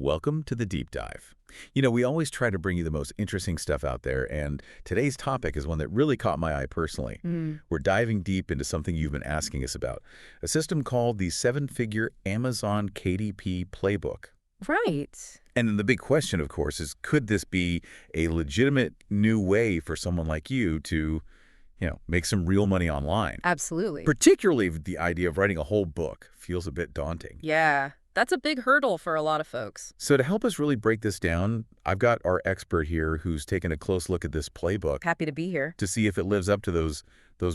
Welcome to the deep dive. We always try to bring you the most interesting stuff out there, and today's topic is one that really caught my eye personally. We're diving deep into something you've been asking us about, a system called the seven-figure Amazon KDP playbook. Right. And then the big question, of course, is could this be a legitimate new way for someone like you to, make some real money online? Absolutely. Particularly if the idea of writing a whole book feels a bit daunting. Yeah, that's a big hurdle for a lot of folks. So to help us really break this down, I've got our expert here who's taken a close look at this playbook Happy to be here. to see if it lives up to those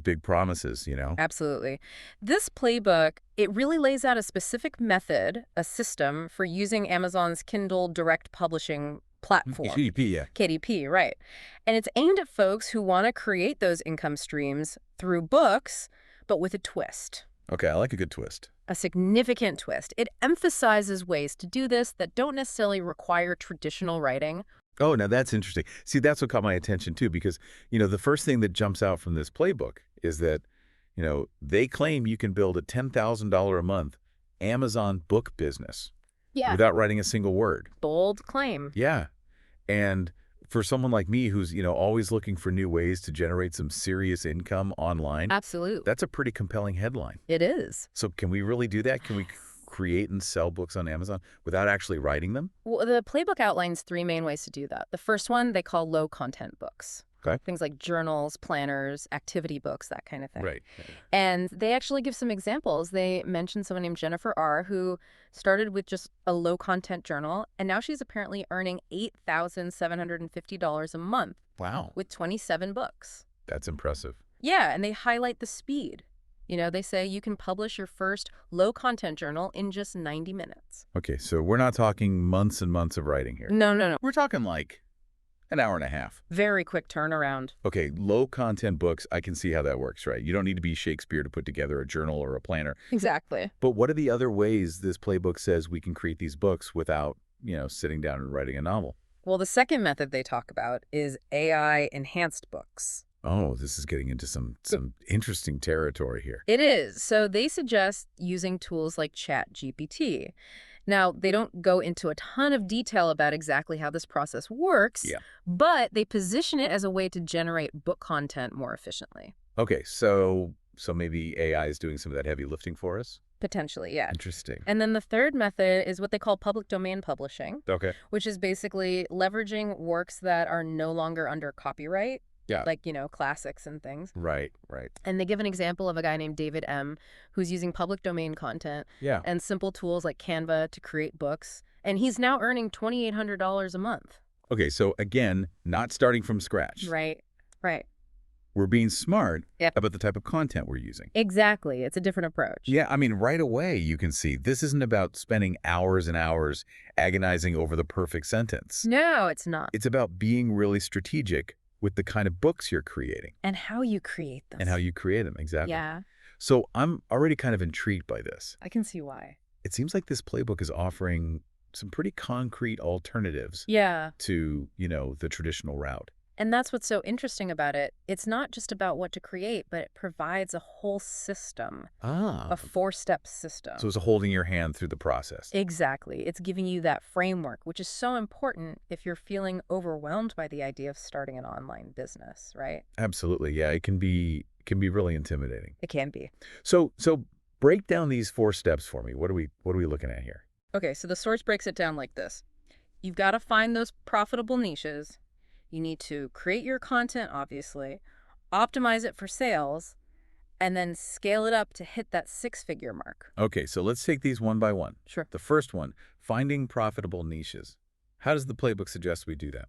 big promises. Absolutely. This playbook, it really lays out a specific method, a system for using Amazon's Kindle direct publishing platform. KDP, yeah. KDP, right. And it's aimed at folks who want to create those income streams through books, but with a twist. Okay, I like a good twist. A significant twist. It emphasizes ways to do this that don't necessarily require traditional writing. Oh, now that's interesting. See, that's what caught my attention too, because, the first thing that jumps out from this playbook is that, they claim you can build a $10,000 a month Amazon book business without writing a single word. Bold claim. Yeah. And for someone like me who's, always looking for new ways to generate some serious income online, Absolutely. that's a pretty compelling headline. It is. So can we really do that? Can we create and sell books on Amazon without actually writing them? Well, the playbook outlines three main ways to do that. The first one they call low-content books. Okay. Things like journals, planners, activity books, that kind of thing. Right. And they actually give some examples. They mentioned someone named Jennifer R., who started with just a low-content journal, and now she's apparently earning $8,750 a month Wow. with 27 books. That's impressive. Yeah, and they highlight the speed. They say you can publish your first low-content journal in just 90 minutes. Okay, so we're not talking months and months of writing here. No. We're talking like an hour and a half. Very quick turnaround. Okay, low-content books, I can see how that works, right? You don't need to be Shakespeare to put together a journal or a planner. Exactly. But what are the other ways this playbook says we can create these books without, sitting down and writing a novel? Well, the second method they talk about is AI-enhanced books. Oh, this is getting into some interesting territory here. It is. So they suggest using tools like ChatGPT. Now, they don't go into a ton of detail about exactly how this process works, but they position it as a way to generate book content more efficiently. Okay, so maybe AI is doing some of that heavy lifting for us? Potentially, yeah. Interesting. And then the third method is what they call public domain publishing, Okay. which is basically leveraging works that are no longer under copyright. Yeah. Like, classics and things. Right. And they give an example of a guy named David M., who's using public domain content Yeah. and simple tools like Canva to create books. And he's now earning $2,800 a month. Okay, so again, not starting from scratch. Right. We're being smart Yep. about the type of content we're using. Exactly. It's a different approach. Yeah, I mean, right away you can see this isn't about spending hours and hours agonizing over the perfect sentence. No, it's not. It's about being really strategic with the kind of books you're creating. And how you create them. And how you create them, exactly. Yeah, So I'm already kind of intrigued by this. I can see why. It seems like this playbook is offering some pretty concrete alternatives Yeah. to, the traditional route. And that's what's so interesting about it. It's not just about what to create, but it provides a whole system, a four-step system. So it's holding your hand through the process. Exactly. It's giving you that framework, which is so important if you're feeling overwhelmed by the idea of starting an online business, right? Absolutely. Yeah, it can be really intimidating. It can be. So break down these 4 steps for me. What are we looking at here? Okay, so the source breaks it down like this. You've got to find those profitable niches. You need to create your content, obviously, optimize it for sales, and then scale it up to hit that 6-figure mark. Okay, so let's take these one by one. Sure. The first one, finding profitable niches. How does the playbook suggest we do that?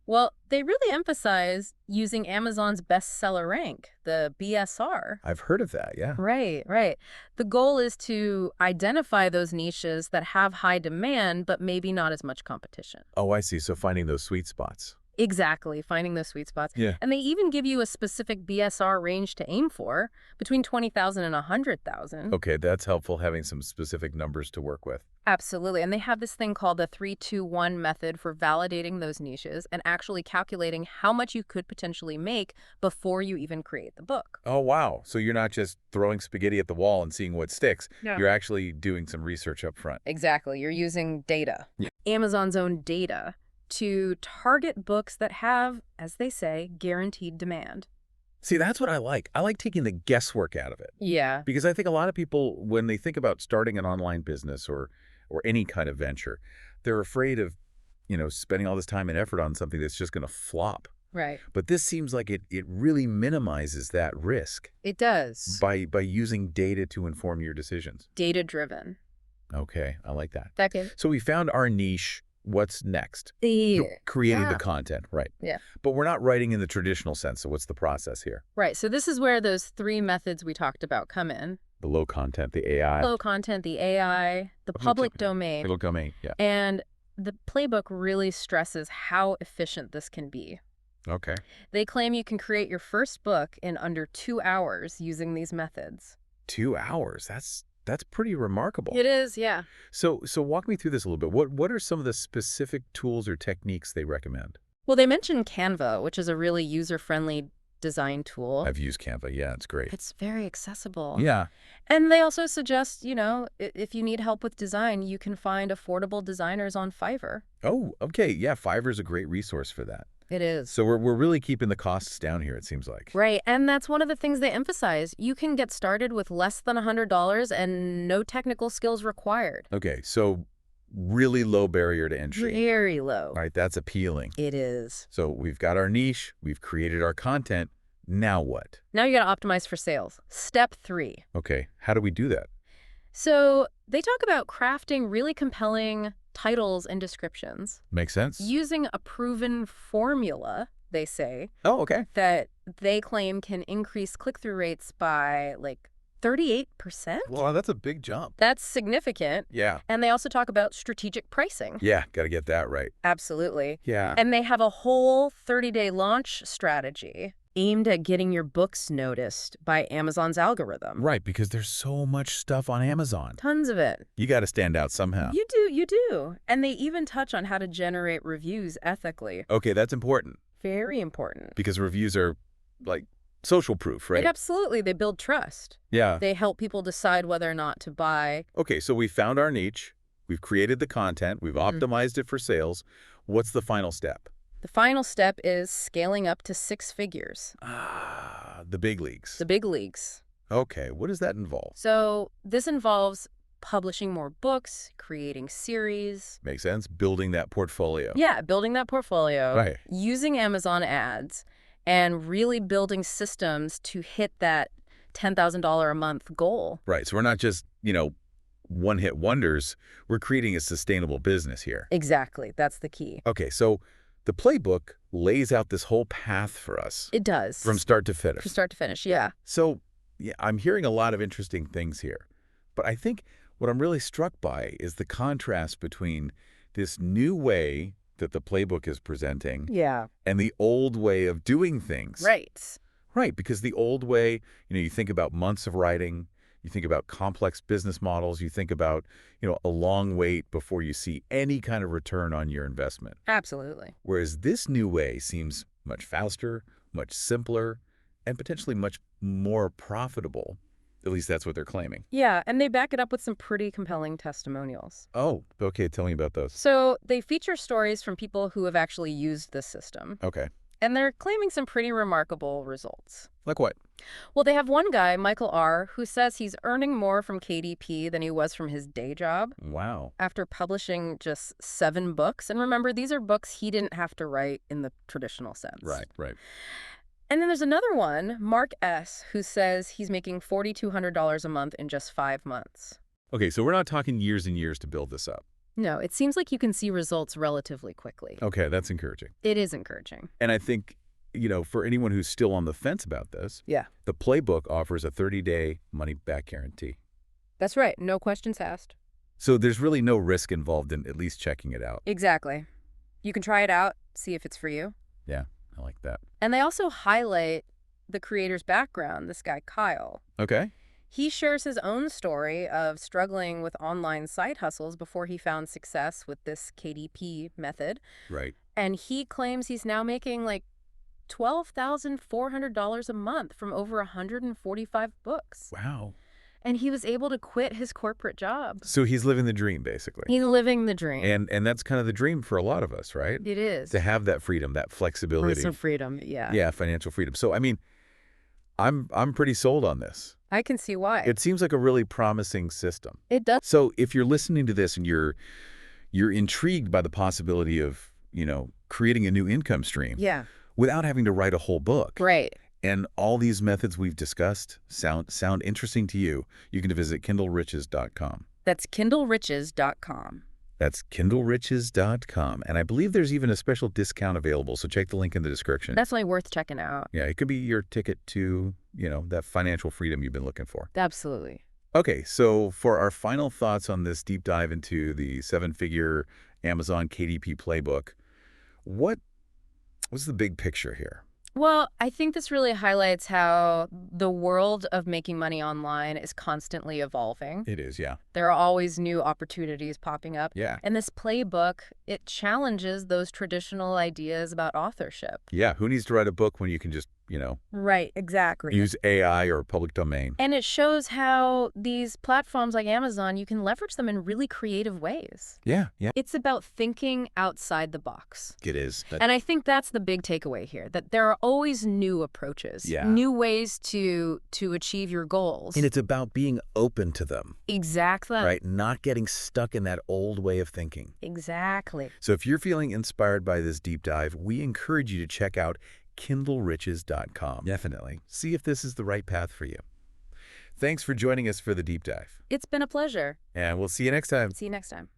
Well, they really emphasize using Amazon's bestseller rank, the BSR. I've heard of that, yeah. Right. The goal is to identify those niches that have high demand, but maybe not as much competition. Oh, I see. So finding those sweet spots. Exactly, finding those sweet spots. Yeah. And they even give you a specific BSR range to aim for, between 20,000 and 100,000. Okay, that's helpful having some specific numbers to work with. Absolutely. And they have this thing called the 3-2-1 method for validating those niches and actually calculating how much you could potentially make before you even create the book. Oh, wow. So you're not just throwing spaghetti at the wall and seeing what sticks. No. You're actually doing some research up front. Exactly. You're using data, Yeah. Amazon's own data, to target books that have, as they say, guaranteed demand. See, that's what I like. I like taking the guesswork out of it. Yeah. Because I think a lot of people, when they think about starting an online business or any kind of venture, they're afraid of, spending all this time and effort on something that's just going to flop. Right. But this seems like it really minimizes that risk It does. by using data to inform your decisions. Data-driven. Okay, I like that. That good? So we found our niche. What's next? Creating the content, right. Yeah. But we're not writing in the traditional sense, so what's the process here? Right. So this is where those 3 methods we talked about come in. The low content, the AI. Low content, the AI, the public domain. Public domain, yeah. And the playbook really stresses how efficient this can be. Okay. They claim you can create your first book in under 2 hours using these methods. 2 hours. That's pretty remarkable. It is, yeah. So walk me through this a little bit. What are some of the specific tools or techniques they recommend? Well, they mentioned Canva, which is a really user-friendly design tool. I've used Canva. Yeah, it's great. It's very accessible. Yeah. And they also suggest, if you need help with design, you can find affordable designers on Fiverr. Oh, okay. Yeah, Fiverr's a great resource for that. It is. So we're really keeping the costs down here, it seems like. Right. And that's one of the things they emphasize. You can get started with less than $100 and no technical skills required. Okay, so really low barrier to entry. Very low. All right, that's appealing. It is. So we've got our niche, we've created our content. Now what? Now you got to optimize for sales. Step 3. Okay, how do we do that? So they talk about crafting really compelling titles and descriptions. Makes sense. Using a proven formula, they say, Oh, okay. that they claim can increase click-through rates by 38%. Well, that's a big jump. That's significant. Yeah. And they also talk about strategic pricing. Yeah, got to get that right. Absolutely. Yeah. And they have a whole 30-day launch strategy aimed at getting your books noticed by Amazon's algorithm. Right, because there's so much stuff on Amazon. Tons of it. You got to stand out somehow. You do. And they even touch on how to generate reviews ethically. Okay, that's important. Very important. Because reviews are like social proof, right? Absolutely. They build trust. Yeah. They help people decide whether or not to buy. Okay, so we found our niche. We've created the content. We've optimized it for sales. What's the final step? The final step is scaling up to 6 figures. Ah, the big leagues. The big leagues. Okay, what does that involve? So this involves publishing more books, creating series. Makes sense. Building that portfolio. Yeah, building that portfolio. Right. Using Amazon ads and really building systems to hit that $10,000 a month goal. Right. So we're not just, one-hit wonders. We're creating a sustainable business here. Exactly. That's the key. Okay, so the playbook lays out this whole path for us. It does. From start to finish. From start to finish, yeah. So, yeah, I'm hearing a lot of interesting things here. But I think what I'm really struck by is the contrast between this new way that the playbook is presenting and the old way of doing things. Right. Right, because the old way, you think about months of writing, you think about complex business models, you think about, a long wait before you see any kind of return on your investment. Absolutely. Whereas this new way seems much faster, much simpler, and potentially much more profitable. At least that's what they're claiming. Yeah, and they back it up with some pretty compelling testimonials. Oh, okay. Tell me about those. So they feature stories from people who have actually used this system. Okay. And they're claiming some pretty remarkable results. Like what? Well, they have one guy, Michael R., who says he's earning more from KDP than he was from his day job. Wow. After publishing just 7 books. And remember, these are books he didn't have to write in the traditional sense. Right, right. And then there's another one, Mark S., who says he's making $4,200 a month in just 5 months. Okay, so we're not talking years and years to build this up. No, it seems like you can see results relatively quickly. Okay, that's encouraging. It is encouraging. And I think, for anyone who's still on the fence about this, the playbook offers a 30-day money-back guarantee. That's right. No questions asked. So there's really no risk involved in at least checking it out. Exactly. You can try it out, see if it's for you. Yeah, I like that. And they also highlight the creator's background, this guy Kyle. Okay. He shares his own story of struggling with online side hustles before he found success with this KDP method. Right. And he claims he's now making like $12,400 a month from over 145 books. Wow. And he was able to quit his corporate job. So he's living the dream, basically. He's living the dream. And that's kind of the dream for a lot of us, right? It is. To have that freedom, that flexibility. Personal freedom, yeah. Yeah, financial freedom. So, I mean, I'm pretty sold on this. I can see why. It seems like a really promising system. It does. So if you're listening to this and you're intrigued by the possibility of, creating a new income stream without having to write a whole book. Right. And all these methods we've discussed sound interesting to you, you can visit kindleriches.com. That's kindleriches.com. That's kindleriches.com. And I believe there's even a special discount available, so check the link in the description. Definitely worth checking out. Yeah, it could be your ticket to, that financial freedom you've been looking for. Absolutely. Okay, so for our final thoughts on this deep dive into the seven-figure Amazon KDP playbook, what's the big picture here? Well, I think this really highlights how the world of making money online is constantly evolving. It is, yeah. There are always new opportunities popping up. Yeah. And this playbook, it challenges those traditional ideas about authorship. Yeah, who needs to write a book when you can just, Right, exactly. use AI or public domain? And it shows how these platforms like Amazon, you can leverage them in really creative ways. Yeah, yeah. It's about thinking outside the box. It is. And I think that's the big takeaway here, that there are always new approaches, new ways to achieve your goals. And it's about being open to them. Exactly. Right? Not getting stuck in that old way of thinking. Exactly. So if you're feeling inspired by this deep dive, we encourage you to check out kindleriches.com. Definitely. See if this is the right path for you. Thanks for joining us for the deep dive. It's been a pleasure. And we'll see you next time. See you next time.